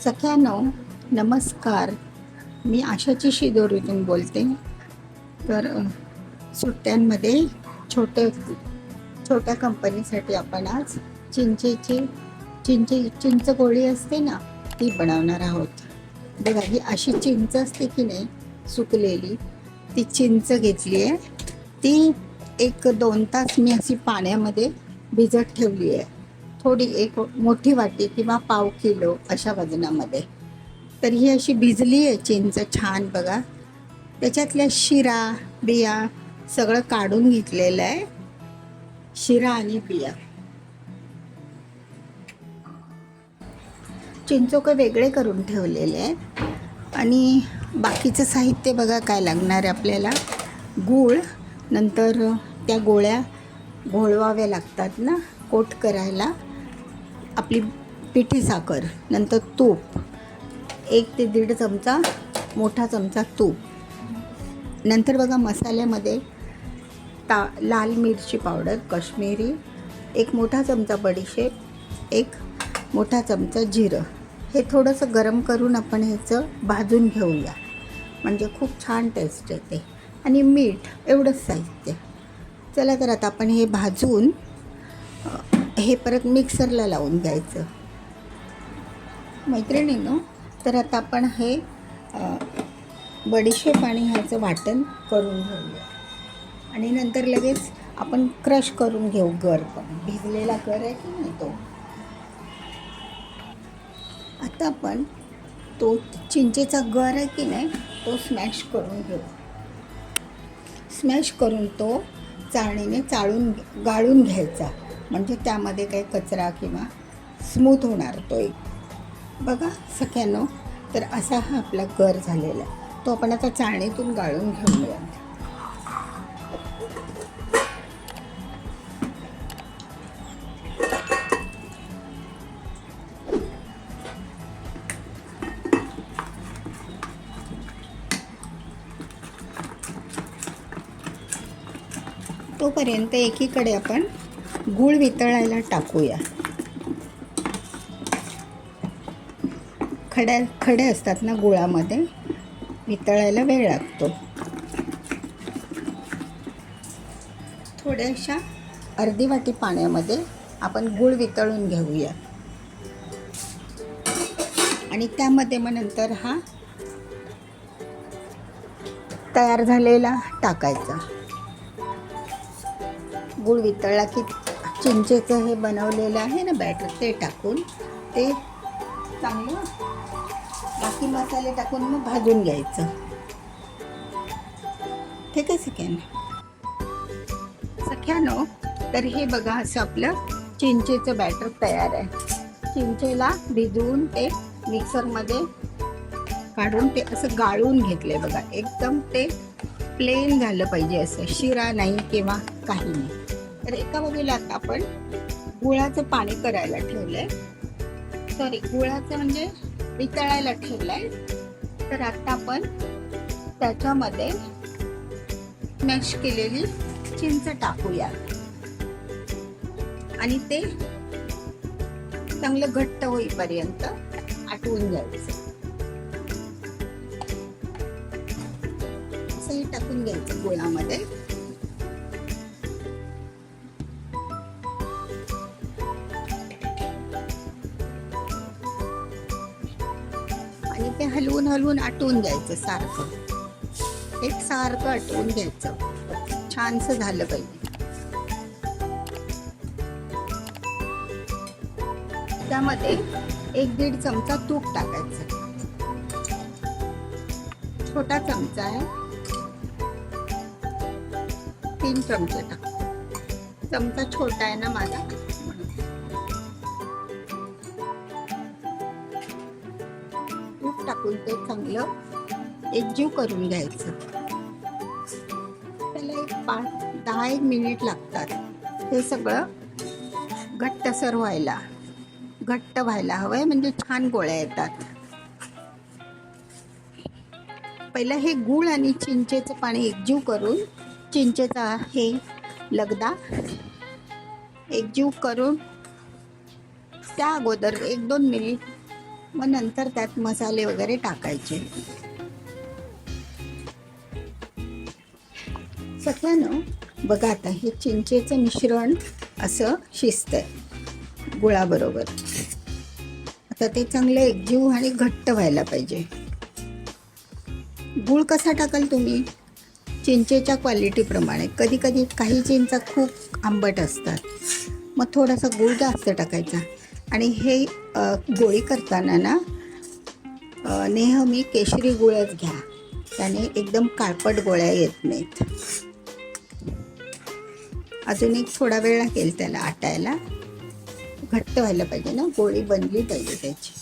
सख्यानो नमस्कार. मी आशाची शिदोरीतून बोलते. तर सुट्ट्यांमध्ये छोट्या कंपनीसाठी आपण आज चिंच गोळी असते ना, ती बनवणार आहोत. बघा, ही अशी चिंच असते की नाही, सुकलेली ती चिंच घेतली आहे. ती 1-2 तास मी अशी पाण्यामध्ये भिजत ठेवली आहे. थोडी एक मोठी वाटी किंवा पाव किलो अशा वजनामध्ये. तर ही अशी भिजली आहे चिंच छान. बघा, त्याच्यातल्या शिरा बिया सगळं काढून घेतलेलं आहे. शिरा आणि बिया चिंचोके वेगळे करून ठेवलेले आहेत. आणि बाकीचं साहित्य बघा काय लागणार आहे आपल्याला. गूळ, नंतर त्या गोळ्या घोळवाव्या लागतात ना कोट करायला. आपली पिठी साखर, नंतर तूप 1 ते 1.5 चमचा, मोठा चमचा तूप. नंतर बघा मसाल्यामध्ये लाल मिरची पावडर काश्मीरी, 1 मोठा चमचा बडीशेप, 1 मोठा चमचा जिरं. हे थोडंसं गरम करून आपण ह्याचं भाजून घेऊया, म्हणजे खूप छान टेस्ट येते. आणि मीठ, एवढंच साहित्य. चला तर आता आपण हे भाजून हे परत मिक्सरला लावून घ्यायचं. मैत्रिणींनो, तर आता आपण हे बडीशेप आणि ह्याचं वाटण करून घेऊया. आणि नंतर लगेच आपण क्रश करून घेऊ गर. पण भिजलेला गर आहे की नाही तो. आता आपण तो चिंचेचा गर आहे की नाही तो स्मॅश करून घेऊ. स्मॅश करून तो चाळणीने गाळून घ्यायचा, म्हणजे त्यामध्ये काही कचरा किंवा स्मूथ होणार तो एक. बघा सख्यानो, तर असा हा आपला गर झालेला आहे. तो आपण आता चाळणीतून गाळून घेऊया. तोपर्यंत एकीकडे आपण गूळ वितळायला टाकूया. खडे असतात ना गुळामध्ये, वितळायला वेळ लागतो. थोड्याशा अर्धी वाटी पाण्यामध्ये आपण गूळ वितळून घेऊया. आणि त्यामध्ये मग नंतर हा तयार झालेला टाकायचा. गूळ वितळला की चिंचेचं हे बनवलेलं आहे ना बॅटर, ते टाकून ते चांगलं बाकी मसाले टाकून मग भाजून घ्यायचं. ठीक आहे सख्यानो, तर हे बघा असं आपलं चिंचेचं बॅटर तयार आहे. चिंचेला भिजवून ते मिक्सरमध्ये काढून ते असं गाळून घेतले. बघा, एकदम ते प्लेन झालं पाहिजे, असं शिरा नाही किंवा काही नाही. तर एका बाजूला आता आपण गुळाचं पाणी करायला ठेवलंय. सॉरी, गुळाचं म्हणजे वितळायला ठेवलंय. तर आता आपण त्याच्यामध्ये मॅश केलेली चिंच टाकूया आणि ते चांगलं घट्ट होईपर्यंत आटवून घ्यायचं. असंही टाकून घ्यायचं गुळामध्ये. आणि ते हलवून आटवून घ्यायचं. सारखं आटवून घ्यायचं. छानसं झालं पाहिजे. त्यामध्ये 1-1.5 चमचा तूप टाकायचं. छोटा चमचा आहे, 3 चमचे टाक. चमचा छोटा आहे ना माझा, म्हणून. तूप टाकून ते चांगलं एकजीव करून घ्यायचं. त्याला 5-10 मिनिट लागतात. हे सगळं घट्टसर व्हायला, घट्ट व्हायला हवंय, म्हणजे छान गोळ्या येतात. पहिलं हे गूळ आणि चिंचेचं पाणी एकजीव करून, चिंचेचा हे लगदा एकजीव करून, त्या अगोदर 1-2 मिनिट मग नंतर त्यात मसाले वगैरे टाकायचे. सगळ्यांना बघा, आता हे चिंचेचं मिश्रण असं शिजतंय गुळाबरोबर. आता ते चांगलं एकजीव आणि घट्ट व्हायला पाहिजे. गूळ कसा टाकाल तुम्ही? चिंचेच्या क्वालिटीप्रमाणे. कधी कधी काही चिंचा खूप आंबट असतात, मग थोडासा गूळ जास्त टाकायचा. आणि हे गोळी करताना ना नेहमी केशरी गूळच घ्या, त्याने एकदम काळपट गोळ्या येत नाहीत. अजून एक थोडा वेळ लागेल त्याला आटायला. घट्ट व्हायला पाहिजे ना, गोळी बनली पाहिजे त्याची.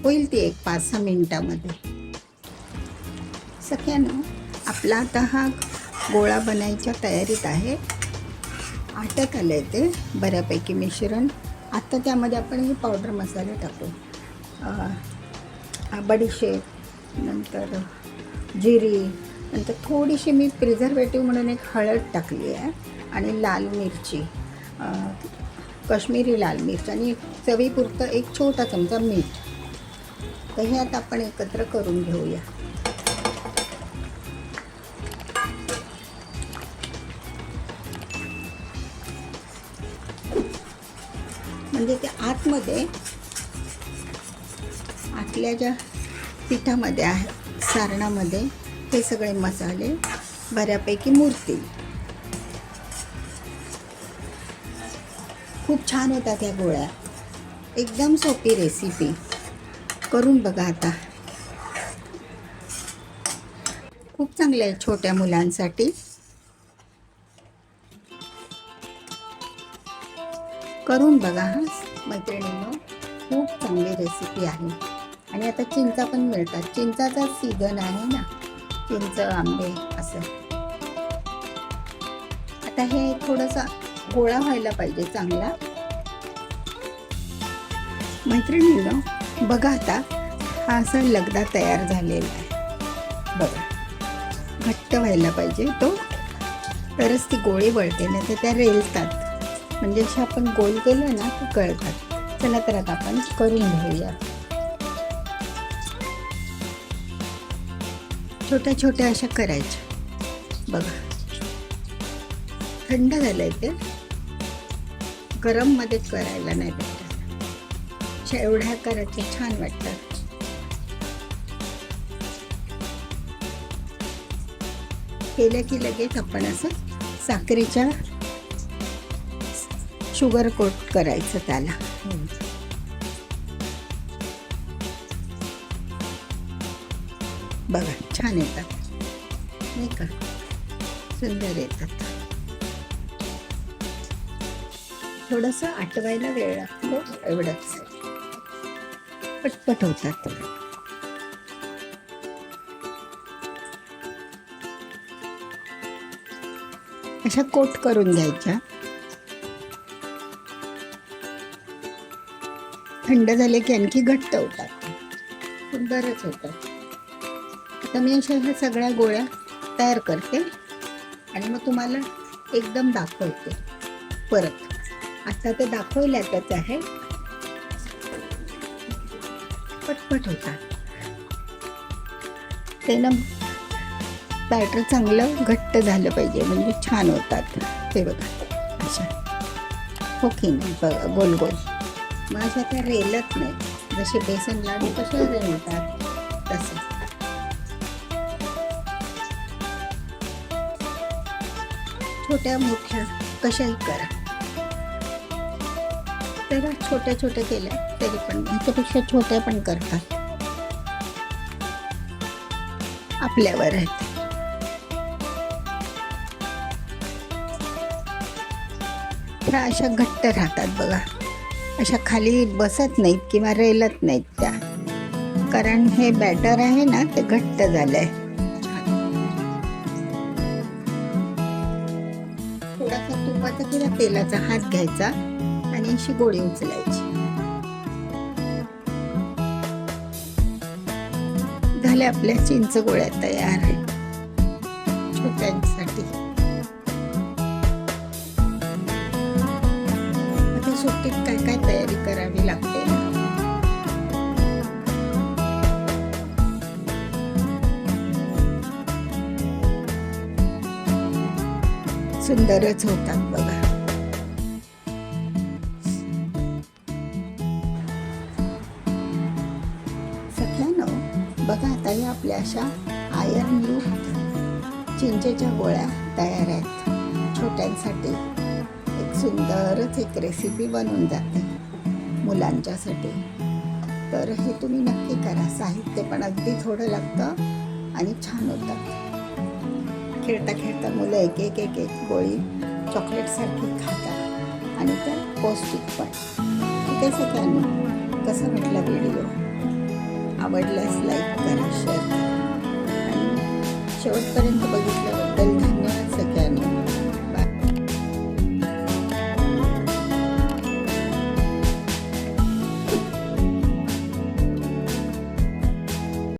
होईल ती एक 5-6 मिनिटामध्ये. सगळ्यांना आपला आता हा गोळा बनायच्या तयारीत आहे. आटत आलं आहे ते बऱ्यापैकी मिश्रण. आता त्यामध्ये आपण हे पावडर मसाले टाकू. बडीशेप, नंतर जिरी, नंतर थोडीशी मी प्रिझर्वेटिव्ह म्हणून एक हळद टाकली आहे, आणि लाल मिरची, काश्मीरी लाल मिरची, आणि चवीपुरतं एक छोटा चमचा मीठ. तर हे आता आपण एकत्र करून घेऊया. म्हणजे ते आतमध्ये आतल्या ज्या पिठामध्ये आहे, सारणामध्ये हे सगळे मसाले बऱ्यापैकी मुरतील. खूप छान होतात या गोळ्या. एकदम सोपी रेसिपी, करून बघा आता. खूप चांगले आहे छोट्या मुलांसाठी. करून बघा हा मैत्रिणींनो, खूप चांगली रेसिपी आहे. आणि आता चिंचा पण मिळतात. चिंचाचा सीझन आहे ना, चिंच, आंबे असं. आता हे थोडंसं गोळा व्हायला पाहिजे चांगला. मैत्रिणींनो बघा, आता हा असा लगदा तयार झालेला आहे बघा. घट्ट व्हायला पाहिजे तो, तरच ती गोळी वळते, नाही तर त्या रेलतात. म्हणजे अशा आपण गोल केलं ना ते कळतात. चला तर आता आपण करून घेऊया. छोट्या छोट्या अशा करायच्या बघा. थंड झालंय ते, गरममध्ये करायला नाही भेटत. अशा एवढ्या करायच्या छान वाटतात. केलं की लगेच आपण असं साखरेच्या शुगर कोट करायचं त्याला. बघा छान येतात नाही का, सुंदर येतात. थोडंसं आटवायला वेळ लागतो एवढंच, पटपट होतात. अशा कोट करून घ्यायच्या. थंड झाले की आणखी घट्ट होतात, सुंदरच होतात. आता मी अशा ह्या सगळ्या गोळ्या तयार करते आणि मग तुम्हाला एकदम दाखवते परत. आता ते दाखवल्यातच आहे, पटपट होतात ते ना. बॅटर चांगलं घट्ट झालं पाहिजे म्हणजे छान होतात ते बघा. अशा हो की नाही बघा, गोल गोल. मग अशा त्या रेलत नाही, जसे बेसन लाडू कसे रेलतात तसे. छोट्या मोठ्या कशाही करा, तर छोट्या छोट्या केल्या तरी पण, ह्याच्यापेक्षा छोट्या पण करतात, आपल्यावर आहेत. ह्या अशा घट्ट राहतात बघा, अशा खाली बसत नाहीत किंवा रेलत नाहीत त्या, कारण हे बॅटर आहे ना ते घट्ट झालंय. थोडासा तुपाचा किंवा तेलाचा हात घ्यायचा आणि अशी गोळी उचलायची. झाल्या आपल्या चिंच गोळ्या तयार छोट्यांसाठी. सुट्टीत काय काय तयारी करावी लागते ना. सुंदरच होतात बघा. सगळ्यांना बघा, आता या आपल्या अशा आयर्नयुक्त चिंचेच्या गोळ्या तयार आहेत. छोट्यांसाठी एक सुंदरच एक रेसिपी बनून जाते मुलांच्यासाठी. तर हे तुम्ही नक्की करा. साहित्य पण अगदी थोडं लागतं आणि छान होतात. खेळता खेळता मुलं एक एक एक एक गोळी चॉकलेटसारखी खातात आणि त्या पौष्टिक पण. ठीक आहे सगळ्यांना, कसा वाटला व्हिडिओ? आवडल्यास लाईक करा, शेअर करा आणि शेवटपर्यंत बघितल्याबद्दल